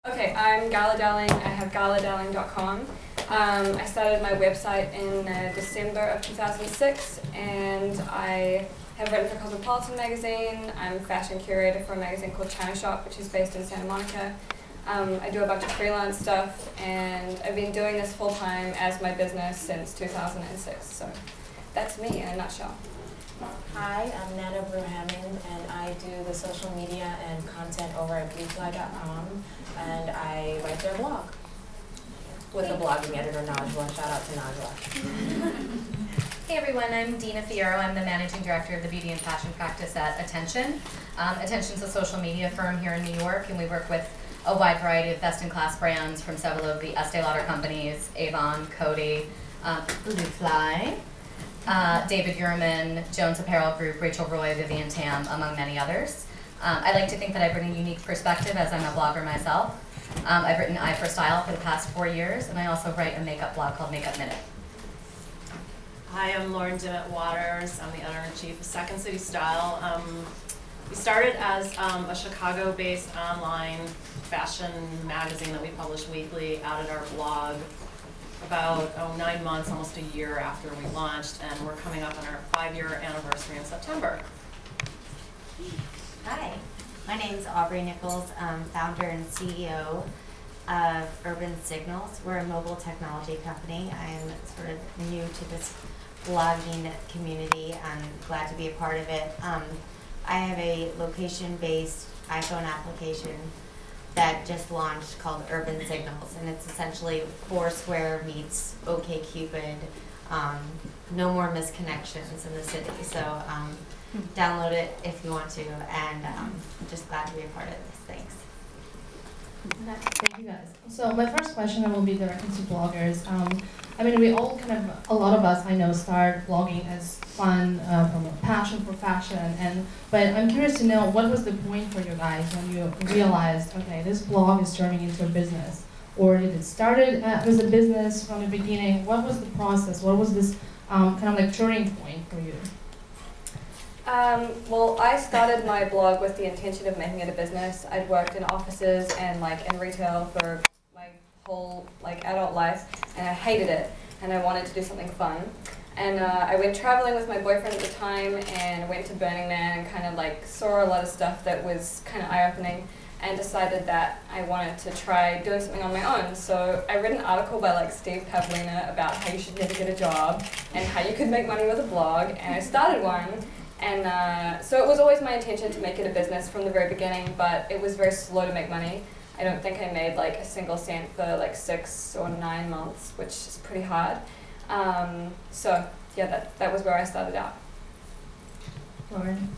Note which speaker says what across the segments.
Speaker 1: Okay, I'm Gala Darling. I have galadarling.com. I started my website in December of 2006, and I have written for Cosmopolitan magazine. I'm a fashion curator for a magazine called China Shop, which is based in Santa Monica. I do a bunch of freelance stuff, and I've been doing this full time as my business since 2006. So that's me in a nutshell.
Speaker 2: Hi, I'm Ekua Brew-Hammond, and I do the social media and content over at BlueFly.com, and I write their blog with the blogging editor Najwa. Shout out to Najwa.
Speaker 3: Hey everyone, I'm Dina Fierro. I'm the managing director of the beauty and fashion practice at Attention. Attention's a social media firm here in New York, and we work with a wide variety of best-in-class brands from several of the Estee Lauder companies, Avon, Coty, BlueFly, David Yurman, Jones Apparel Group, Rachel Roy, Vivian Tam, among many others. I like to think that I bring a unique perspective as I'm a blogger myself. I've written Eye for Style for the past 4 years, and I also write a makeup blog called Makeup Minute.
Speaker 4: Hi, I'm Lauren Dimet Waters. I'm the editor-in-chief of Second City Style. We started as a Chicago-based online fashion magazine that we publish weekly out at our blog about 9 months, almost a year after we launched, and we're coming up on our 5-year anniversary in September.
Speaker 5: Hi, my name is Aubrey Nichols, founder and CEO of Urban Signals. We're a mobile technology company. I'm sort of new to this blogging community. I'm glad to be a part of it. I have a location-based iPhone application that just launched called Urban Signals, and it's essentially Foursquare meets OkCupid. No more misconnections in the city. So download it if you want to, and I'm just glad to be a part of this. Thanks.
Speaker 6: Thank you guys. So my first question will be directed to bloggers. I mean, we all a lot of us I know start blogging as fun, from a passion for fashion, but I'm curious to know, what was the point for you guys when you realized, okay, this blog is turning into a business? Or did it start as a business from the beginning? What was the process? What was this turning point for you?
Speaker 1: Well, I started my blog with the intention of making it a business. I'd worked in offices and in retail for my whole adult life, and I hated it, and I wanted to do something fun. And I went traveling with my boyfriend at the time, and went to Burning Man and saw a lot of stuff that was kind of eye-opening, and decided that I wanted to try doing something on my own. So I read an article by Steve Pavlina about how you should never get a job and how you could make money with a blog, and I started one. And so it was always my intention to make it a business from the very beginning, but it was very slow to make money. I don't think I made a single cent for 6 or 9 months, which is pretty hard. So yeah, that was where I started out.
Speaker 6: Lauren?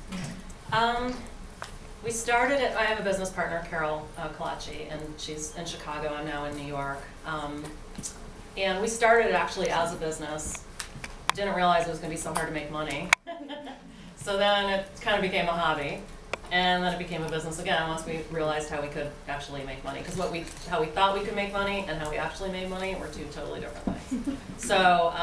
Speaker 4: We started it, I have a business partner, Carol Kalachi, and she's in Chicago. I'm now in New York. And we started it actually as a business. Didn't realize it was going to be so hard to make money. So then it kind of became a hobby, and then it became a business again once we realized how we could actually make money. Because how we thought we could make money and how we actually made money were two totally different things. So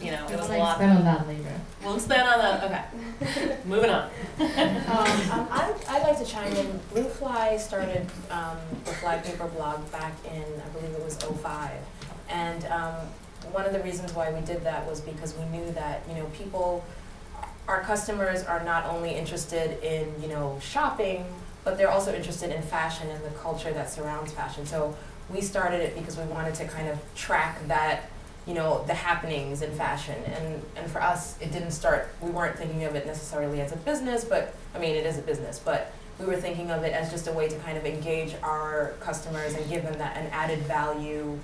Speaker 4: it was a lot.
Speaker 6: We'll expand on that later.
Speaker 4: We'll expand on that. Okay, moving on.
Speaker 2: I'd like to chime in. BlueFly started the Fly Paper blog back in, I believe it was 2005, and one of the reasons why we did that was because we knew that our customers are not only interested in shopping, but they're also interested in fashion and the culture that surrounds fashion. So we started it because we wanted to kind of track that, the happenings in fashion. And for us, it didn't start. We weren't thinking of it necessarily as a business, but I mean it is a business. But we were thinking of it as just a way to kind of engage our customers and give them an added value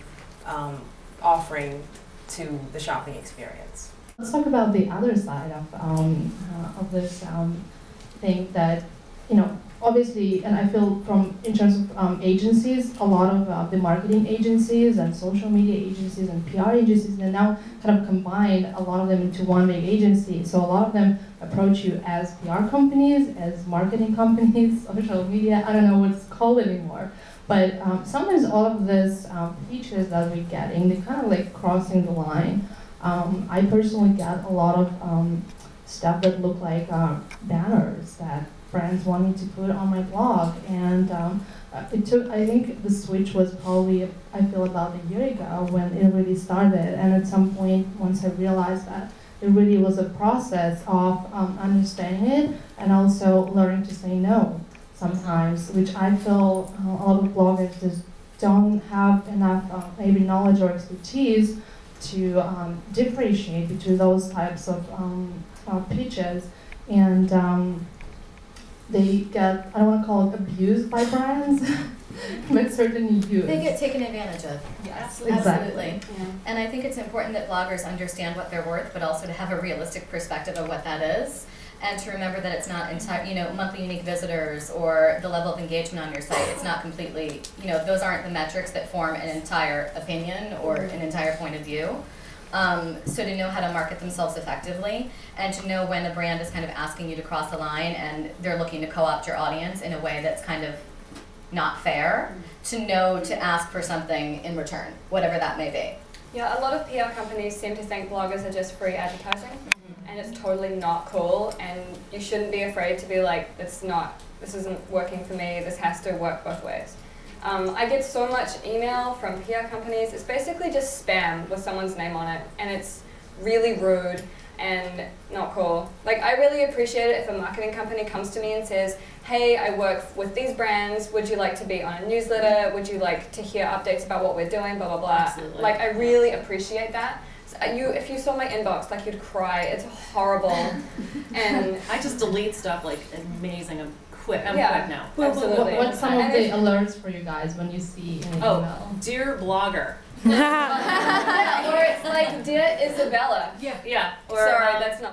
Speaker 2: offering to the shopping experience.
Speaker 6: Let's talk about the other side of this thing that, obviously, and I feel in terms of agencies, a lot of the marketing agencies and social media agencies and PR agencies, they now kind of combine a lot of them into one big agency. So a lot of them approach you as PR companies, as marketing companies, social media, I don't know what it's called anymore. But sometimes all of these features that we're getting, they're kind of crossing the line. I personally get a lot of stuff that look like banners that brands want me to put on my blog. And it took, I think the switch was probably, I feel, about a year ago when it really started. And at some point, once I realized that it really was a process of understanding it and also learning to say no sometimes, which I feel a lot of bloggers just don't have enough maybe knowledge or expertise to differentiate between those types of pitches. And they get, I don't want to call it abused by brands, but certainly used.
Speaker 3: They get taken advantage of.
Speaker 1: Yes,
Speaker 3: Absolutely.
Speaker 1: Yeah.
Speaker 3: And I think it's important that bloggers understand what they're worth, but also to have a realistic perspective of what that is, and to remember that it's not entire, monthly unique visitors or the level of engagement on your site. It's not completely, those aren't the metrics that form an entire opinion or an entire point of view. So to know how to market themselves effectively, and to know when a brand is kind of asking you to cross the line and they're looking to co-opt your audience in a way that's kind of not fair, to know to ask for something in return, whatever that may be.
Speaker 1: Yeah, a lot of PR companies seem to think bloggers are just free advertising, and it's totally not cool, and you shouldn't be afraid to be like, this isn't working for me, this has to work both ways. I get so much email from PR companies. It's basically just spam with someone's name on it, and it's really rude and not cool. Like, I really appreciate it if a marketing company comes to me and says, hey, I work with these brands, would you like to be on a newsletter? Would you like to hear updates about what we're doing, blah, blah, blah.
Speaker 4: Absolutely.
Speaker 1: Like, I really appreciate that. So if you saw my inbox, like, you'd cry. It's horrible. And
Speaker 4: I just delete stuff like amazing. I'm quick now.
Speaker 1: Absolutely.
Speaker 6: What's some of the alerts for you guys when you see an email?
Speaker 4: Dear blogger.
Speaker 1: yeah, or it's like, dear Isabella.
Speaker 4: Yeah.
Speaker 1: Or,
Speaker 4: Sorry,
Speaker 1: that's not